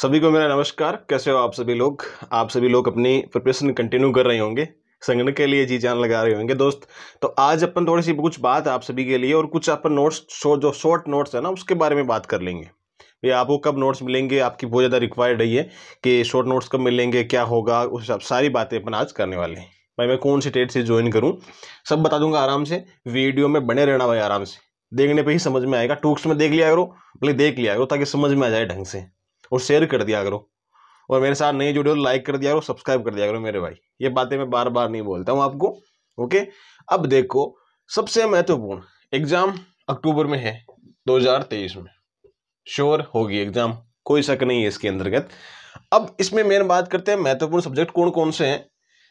सभी को मेरा नमस्कार। कैसे हो आप सभी लोग? आप सभी लोग अपनी प्रिपरेशन कंटिन्यू कर रहे होंगे, संगणक के लिए जी जान लगा रहे होंगे दोस्त। तो आज अपन थोड़ी सी कुछ बात आप सभी के लिए और कुछ अपन नोट्स जो शॉर्ट नोट्स है ना उसके बारे में बात कर लेंगे। ये आपको कब नोट्स मिलेंगे, आपकी बहुत ज़्यादा रिक्वायर्ड है कि शॉर्ट नोट्स कब मिलेंगे, क्या होगा, उस हिसाब सारी बातें अपन आज करने वाले हैं। भाई मैं कौन सी टेट से ज्वाइन करूँ सब बता दूंगा आराम से। वीडियो में बने रहना भाई, आराम से देखने पे ही समझ में आएगा। टूक्स में देख लिया करो, भले देख लिया करो ताकि समझ में आ जाए ढंग से, और शेयर कर दिया करो। और मेरे साथ नए जुड़े हो लाइक कर दिया करो, सब्सक्राइब कर दिया करो मेरे भाई। ये बातें मैं बार बार नहीं बोलता हूँ आपको। ओके, अब देखो, सबसे महत्वपूर्ण एग्जाम अक्टूबर में है 2023 में, श्योर होगी एग्जाम, कोई शक नहीं है इसके अंतर्गत। अब इसमें मेन बात करते हैं महत्वपूर्ण सब्जेक्ट कौन कौन से हैं।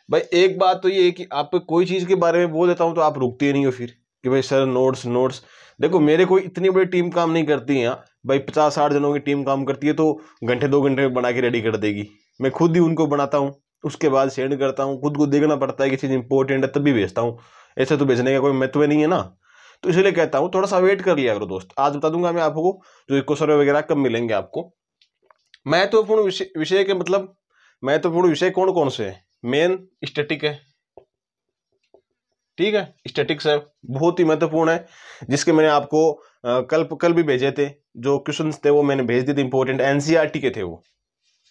भाई एक बात तो ये है कि आप कोई चीज़ के बारे में बोल देता हूँ तो आप रुकते ही नहीं हो फिर कि भाई सर नोट्स नोट्स। देखो मेरे कोई इतनी बड़ी टीम काम नहीं करती है यहाँ भाई, 50-60 जनों की टीम काम करती है तो घंटे 2 घंटे में बना के रेडी कर देगी। मैं खुद ही उनको बनाता हूँ, उसके बाद सेंड करता हूँ। खुद को देखना पड़ता है कि चीज़ इंपॉर्टेंट है तभी भेजता हूँ, ऐसे तो भेजने का कोई महत्व नहीं है ना। तो इसलिए कहता हूँ थोड़ा सा वेट कर लिया करो दोस्त। आज बता दूंगा मैं आपको जो इको सर्वे वगैरह कब मिलेंगे आपको। महत्वपूर्ण विषय के मतलब महत्वपूर्ण विषय कौन कौन से है? मेन स्टैटिक है, ठीक है, स्टैटिक्स है, बहुत ही महत्वपूर्ण है, जिसके मैंने आपको कल भी भेजे थे। जो क्वेश्चंस थे वो मैंने भेज दिए थे, इंपॉर्टेंट एनसीईआरटी के थे वो,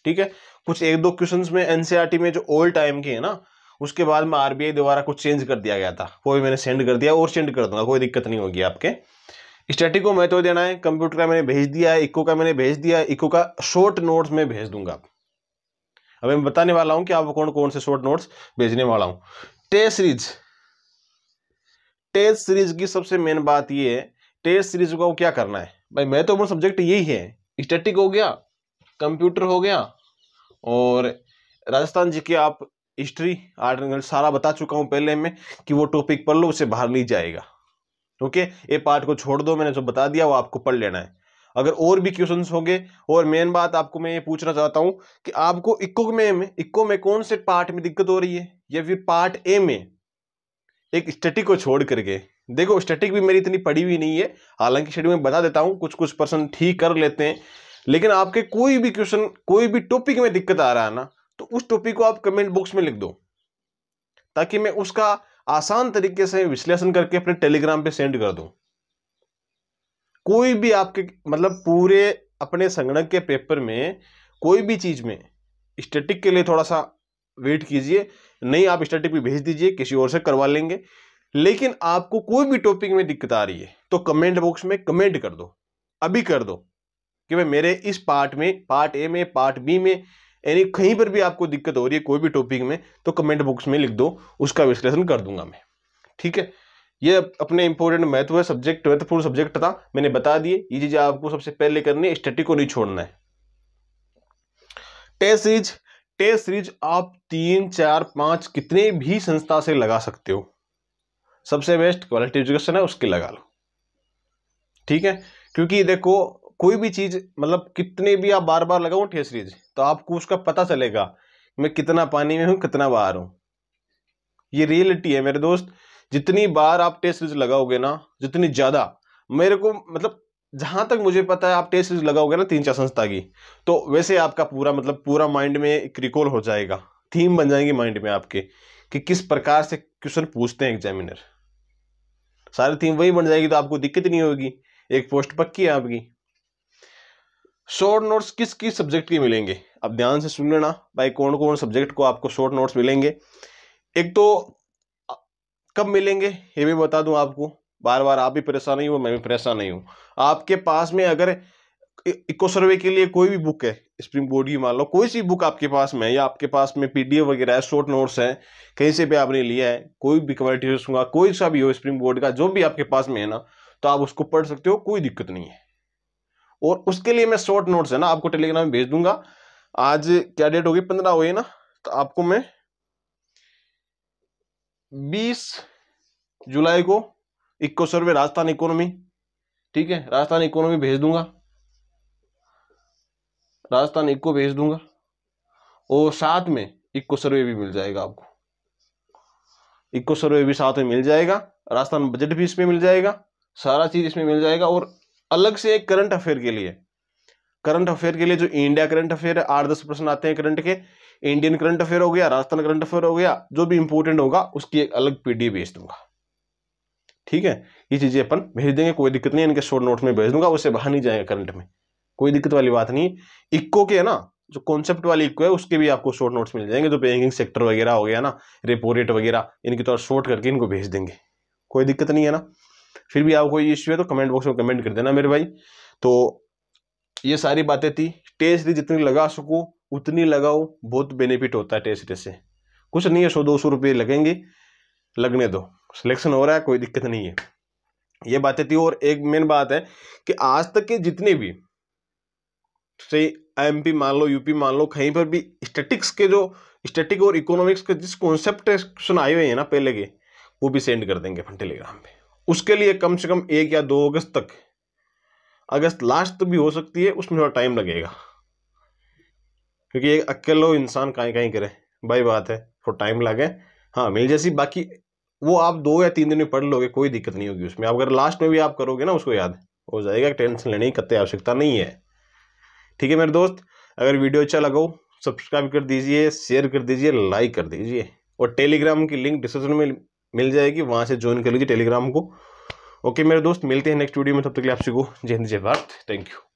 ठीक है। कुछ एक दो क्वेश्चंस में एनसीईआरटी में जो ओल्ड टाइम के है ना, उसके बाद में आरबीआई द्वारा कुछ चेंज कर दिया गया था, वो भी मैंने सेंड कर दिया और सेंड कर दूंगा, कोई दिक्कत नहीं होगी आपके। स्टैटिक को महत्व देना है, कंप्यूटर का मैंने भेज दिया है, इको का मैंने भेज दिया है, इको का शॉर्ट नोट्स में भेज दूंगा। अब मैं बताने वाला हूं कि आपको कौन कौन से शॉर्ट नोट्स भेजने वाला हूं। टेस्ट सीरीज की सबसे मेन बात ये है, टेस्ट सीरीज को क्या करना है भाई, महत्वपूर्ण सब्जेक्ट यही है। स्टैटिक हो गया, कंप्यूटर हो गया, और राजस्थान जी के आप हिस्ट्री आर्ट सारा बता चुका हूं पहले में कि वो टॉपिक पढ़ लो, उससे बाहर नहीं जाएगा। ओके, ये पार्ट को छोड़ दो, मैंने जो बता दिया वो आपको पढ़ लेना है। अगर और भी क्वेश्चंस होंगे, और मेन बात आपको मैं ये पूछना चाहता हूं कि आपको इक्को में कौन से पार्ट में दिक्कत हो रही है, या फिर पार्ट ए में एक स्टैटिक को छोड़ करके। देखो स्टैटिक भी मेरी इतनी पड़ी हुई नहीं है, हालांकि शेड्यूल में बता देता हूं, कुछ पर्सन ठीक कर लेते हैं। लेकिन आपके कोई भी क्वेश्चन, कोई भी टॉपिक में दिक्कत आ रहा है ना, तो उस टॉपिक को आप कमेंट बॉक्स में लिख दो, ताकि मैं उसका आसान तरीके से विश्लेषण करके अपने टेलीग्राम पे सेंड कर दूं। कोई भी आपके मतलब पूरे अपने संगणक के पेपर में कोई भी चीज में स्टैटिक के लिए थोड़ा सा वेट कीजिए, नहीं आप स्टैटिक भी भेज दीजिए, किसी और से करवा लेंगे। लेकिन आपको कोई भी टॉपिक में दिक्कत आ रही है तो कमेंट बॉक्स में कमेंट कर दो, अभी कर दो कि भाई मेरे इस पार्ट में, पार्ट ए में, पार्ट बी में, यानी कहीं पर भी आपको दिक्कत हो रही है कोई भी टॉपिक में, तो कमेंट बॉक्स में लिख दो, उसका विश्लेषण कर दूंगा मैं, ठीक है। ये अपने इंपॉर्टेंट महत्वपूर्ण सब्जेक्ट था, मैंने बता दिए। ये चीजें आपको सबसे पहले करनी है, स्टैटिक को नहीं छोड़ना है। टेस्ट सीरीज आप 3-4-5 कितने भी संस्था से लगा सकते हो, सबसे बेस्ट क्वालिटी एजुकेशन है उसके लगा लो, ठीक है। क्योंकि देखो कोई भी चीज मतलब कितने भी आप बार बार लगाओ टेस्ट सीरीज, तो आपको उसका पता चलेगा मैं कितना पानी में हूं, कितना बाहर हूं। ये रियलिटी है मेरे दोस्त। जितनी बार आप टेस्ट सीरीज लगाओगे ना, जितनी ज्यादा, मेरे को मतलब जहां तक मुझे पता है आप टेस्ट सीरीज लगाओगे ना 3-4 संस्था की, तो वैसे आपका पूरा माइंड में एक रिकॉल हो जाएगा, थीम बन जाएगी माइंड में आपके कि किस प्रकार से क्वेश्चन पूछते हैं एग्जामिनर। सारी थीम वही बन जाएगी तो आपको दिक्कत नहीं होगी, एक पोस्ट पक्की है आपकी। शॉर्ट नोट्स किस किस सब्जेक्ट के मिलेंगे, अब ध्यान से सुन लेना भाई, कौन कौन सब्जेक्ट को आपको शॉर्ट नोट्स मिलेंगे। एक तो कब मिलेंगे ये भी बता दूं आपको, बार बार आप भी परेशान नहीं हो, मैं भी परेशान नहीं हूं। आपके पास में अगर इको सर्वे के लिए कोई भी बुक है, स्प्रिंग बोर्ड की मान लो, कोई सी बुक आपके पास में, या आपके पास में पीडीएफ वगैरह है, शॉर्ट नोट्स है, कहीं से भी आपने लिया है, कोई भी क्वालिटी सुनगा, कोई सा भी हो स्प्रिंग बोर्ड का, जो भी आपके पास में है ना, तो आप उसको पढ़ सकते हो, कोई दिक्कत नहीं है। और उसके लिए मैं शॉर्ट नोट्स है ना आपको टेलीग्राम में भेज दूंगा। आज क्या डेट होगी, 15 हुई ना, तो आपको मैं 20 जुलाई को इको सर्वे राजस्थान इकोनॉमी, ठीक है, राजस्थान इकोनॉमी भेज दूंगा, राजस्थान इको भेज दूंगा, और साथ में इको सर्वे भी मिल जाएगा आपको, इको सर्वे भी साथ में मिल जाएगा, राजस्थान बजट भी इसमें मिल जाएगा, सारा चीज इसमें मिल जाएगा। और अलग से एक करंट अफेयर के लिए करंट अफेयर के लिए जो इंडिया करंट अफेयर है 8-10 प्रश्न आते हैं करंट के, इंडियन करंट अफेयर हो गया, राजस्थान करंट अफेयर हो गया, जो भी इंपॉर्टेंट होगा उसकी एक अलग पीडीएफ भेज दूंगा। ठीक है, ये चीजें अपन भेज देंगे, कोई दिक्कत नहीं है, इनके शॉर्ट नोट्स में भेज दूंगा, उससे बाहर नहीं जाएगा करंट में, कोई दिक्कत वाली बात नहीं। इक्को के है ना, जो कॉन्सेप्ट वाली इक्को है उसके भी आपको शॉर्ट नोट्स मिल जाएंगे, जो बैंकिंग सेक्टर वगैरह हो गया ना, रेपो रेट वगैरह, इनकी तो शॉर्ट करके इनको भेज देंगे, कोई दिक्कत नहीं है ना। फिर भी आपको कोई इश्यू है तो कमेंट बॉक्स में कमेंट कर देना मेरे भाई। तो ये सारी बातें थी, टेस्ट सीरीज जितनी लगा सको उतनी लगाओ, बहुत बेनिफिट होता है टेस्ट सीरीज से, कुछ नहीं है, 100-200 रुपये लगेंगे, लगने दो, सिलेक्शन हो रहा है, कोई दिक्कत नहीं है। ये बातें थी। और एक मेन बात है कि आज तक के जितने भी से एमपी मान लो, यूपी मान लो, कहीं पर भी स्टैटिक्स के जो स्टैटिक और इकोनॉमिक्स के जिस कॉन्सेप्ट क्वेश्चन आए हुए हैं ना पहले के, वो भी सेंड कर देंगे अपन टेलीग्राम पे। उसके लिए कम से कम 1 या 2 अगस्त तक, अगस्त लास्ट तक भी हो सकती है, उसमें थोड़ा टाइम लगेगा, क्योंकि एक अकेलो इंसान कहीं कहीं करे, भाई बात है, थोड़ा टाइम लगे। हाँ मिल जैसी, बाकी वो आप 2 या 3 दिन में पढ़ लोगे, कोई दिक्कत नहीं होगी उसमें। अगर लास्ट में भी आप करोगे ना उसको याद हो जाएगा, टेंशन लेने की कतई आवश्यकता नहीं है। ठीक है मेरे दोस्त, अगर वीडियो अच्छा लगा हो सब्सक्राइब कर दीजिए, शेयर कर दीजिए, लाइक कर दीजिए, और टेलीग्राम की लिंक डिस्क्रिप्शन में मिल जाएगी, वहां से ज्वाइन कर लीजिए टेलीग्राम को। ओके मेरे दोस्त, मिलते हैं नेक्स्ट वीडियो में, तब तक के लिए आप सबको जय हिंद जय भारत, थैंक यू।